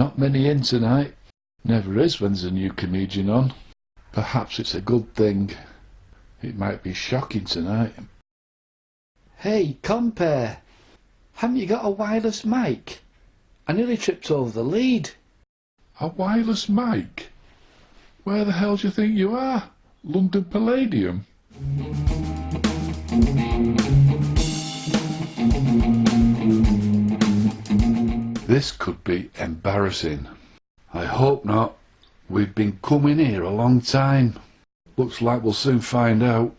Not many in tonight. Never is when there's a new comedian on. Perhaps it's a good thing. It might be shocking tonight. Hey, compare. Haven't you got a wireless mic? I nearly tripped over the lead. A wireless mic? Where the hell do you think you are? London Palladium? This could be embarrassing. I hope not. We've been coming here a long time. Looks like we'll soon find out.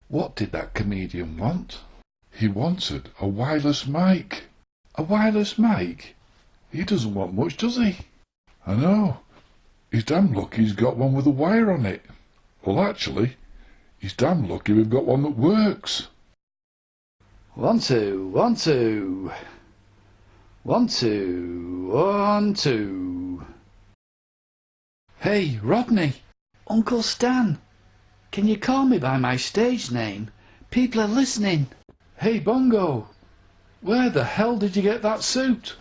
What did that comedian want? He wanted a wireless mic. A wireless mic? He doesn't want much, does he? I know. He's damn lucky he's got one with a wire on it. Well, actually, he's damn lucky we've got one that works. 1, 2, 1, 2. 1, 2, 1, 2. Hey, Rodney. Uncle Stan. Can you call me by my stage name? People are listening. Hey, Bongo. Where the hell did you get that suit?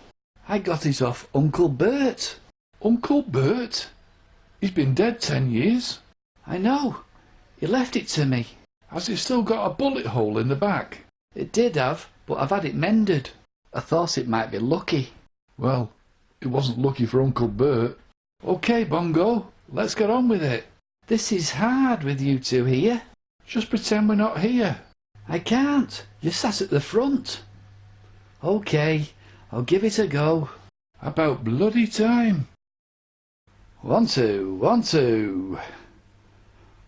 I got it off Uncle Bert. Uncle Bert? He's been dead 10 years. I know. He left it to me. Has it still got a bullet hole in the back? It did have, but I've had it mended. I thought it might be lucky. Well, it wasn't lucky for Uncle Bert. OK, Bongo, let's get on with it. This is hard with you two here. Just pretend we're not here. I can't. You sat at the front. OK, I'll give it a go. About bloody time. 1, 2, 1, 2.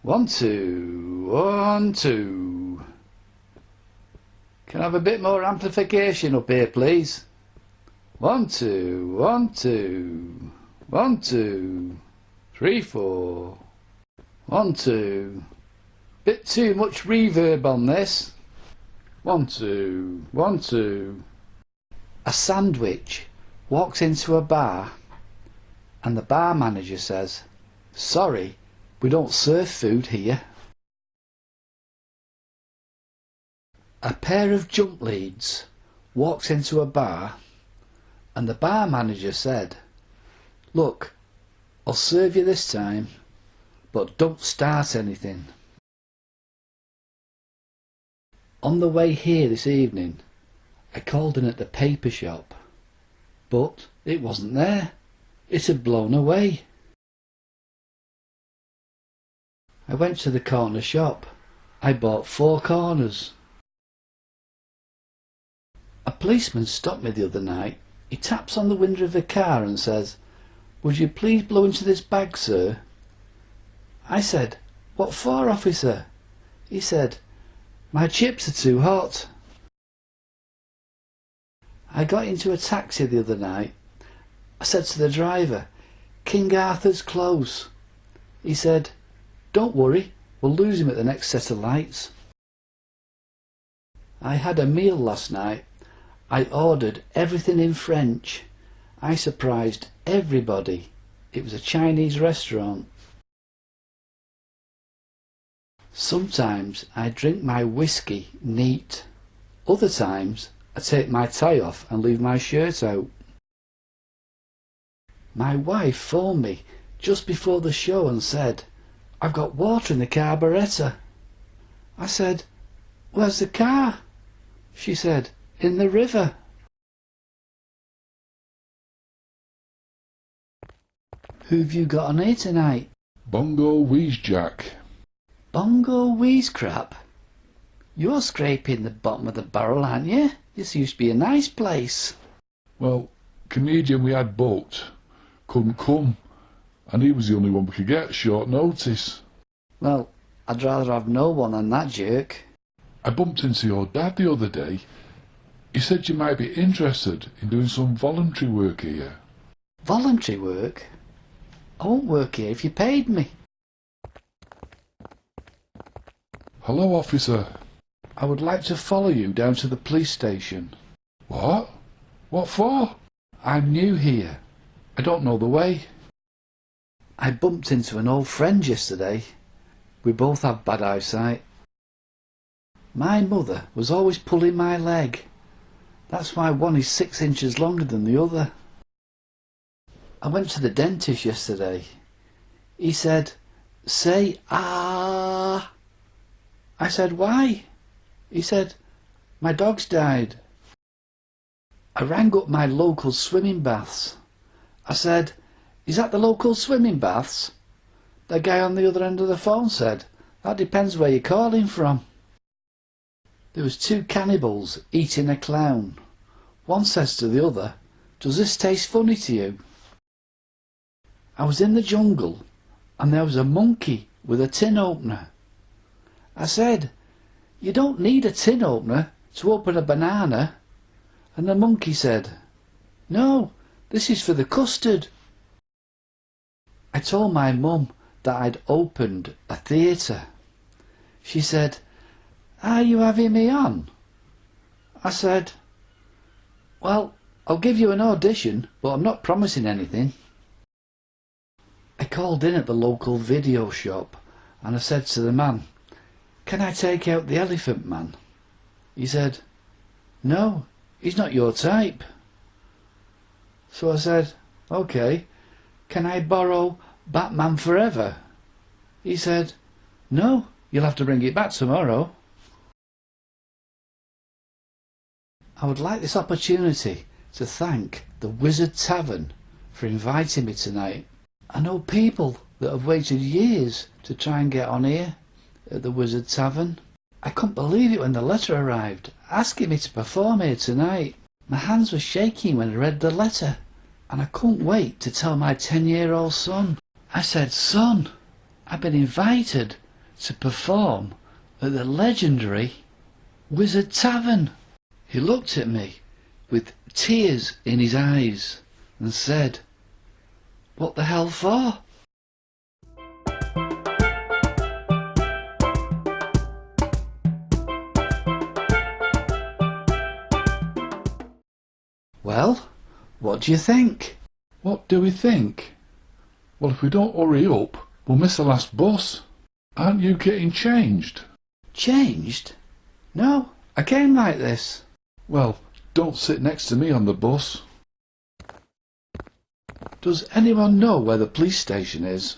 1, 2, 1, 2. Can I have a bit more amplification up here, please? 1, 2, 1, 2. 1, 2, 3, 4. 1, 2. Bit too much reverb on this. 1, 2, 1, 2. A sandwich walks into a bar and the bar manager says, "Sorry, we don't serve food here." A pair of jump leads walks into a bar and the bar manager said, "Look, I'll serve you this time, but don't start anything." On the way here this evening, I called in at the paper shop, but it wasn't there. It had blown away. I went to the corner shop. I bought 4 corners. A policeman stopped me the other night. He taps on the window of the car and says, "Would you please blow into this bag, sir?" I said, "What for, officer?" He said, "My chips are too hot." I got into a taxi the other night. I said to the driver, "King Arthur's close." He said, "Don't worry, we'll lose him at the next set of lights." I had a meal last night. I ordered everything in French. I surprised everybody. It was a Chinese restaurant. Sometimes I drink my whiskey neat. Other times I take my tie off and leave my shirt out. My wife phoned me just before the show and said, "I've got water in the carburettor." I said, "Where's the car?" She said, "In the river." Who've you got on here tonight? Bongo Weezjack. Bongo Weezcrap? You're scraping the bottom of the barrel, aren't you? This used to be a nice place. Well, comedian we had booked couldn't come, and he was the only one we could get at short notice. Well, I'd rather have no one than that jerk. I bumped into your dad the other day. He said you might be interested in doing some voluntary work here. Voluntary work? I won't work here if you paid me. Hello, officer. I would like to follow you down to the police station. What? What for? I'm new here. I don't know the way. I bumped into an old friend yesterday. We both have bad eyesight. My mother was always pulling my leg. That's why one is 6 inches longer than the other. I went to the dentist yesterday. He said, say ah. I said, why? He said, my dog's died. I rang up my local swimming baths. I said, is that the local swimming baths? The guy on the other end of the phone said, that depends where you're calling from. There was two cannibals eating a clown. One says to the other, does this taste funny to you? I was in the jungle and there was a monkey with a tin opener. I said, you don't need a tin opener to open a banana. And the monkey said, no, this is for the custard. I told my mum that I'd opened a theatre. She said, are you having me on? I said, well, I'll give you an audition, but I'm not promising anything. I called in at the local video shop and I said to the man, can I take out the Elephant Man? He said, no, he's not your type. So I said, okay, can I borrow Batman Forever? He said, no, you'll have to bring it back tomorrow. I would like this opportunity to thank the Wizard Tavern for inviting me tonight. I know people that have waited years to try and get on here at the Wizard Tavern. I couldn't believe it when the letter arrived asking me to perform here tonight. My hands were shaking when I read the letter and I couldn't wait to tell my 10-year-old son. I said, son, I've been invited to perform at the legendary Wizard Tavern. He looked at me with tears in his eyes and said, what the hell for? Well, what do you think? What do we think? Well, if we don't hurry up, we'll miss the last bus. Aren't you getting changed? Changed? No, I came like this. Well, don't sit next to me on the bus. Does anyone know where the police station is?